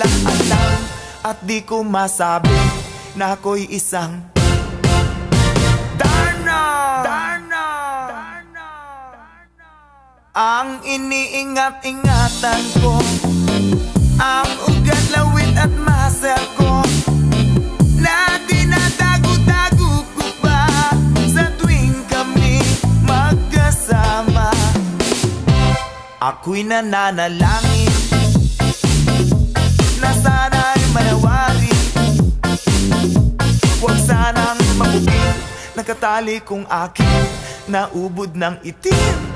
alam at di ko masabi na ako'y isang Darna. Ang iniingat-ingatan ko, ang ugat, lawit at muscle ko, na dinadago-dago ko pa sa tuwing kami magkasama. Ako'y nananalangin na sana'y manawari, huwag sanang mabugin, nakatali kong aking naubod ng itim.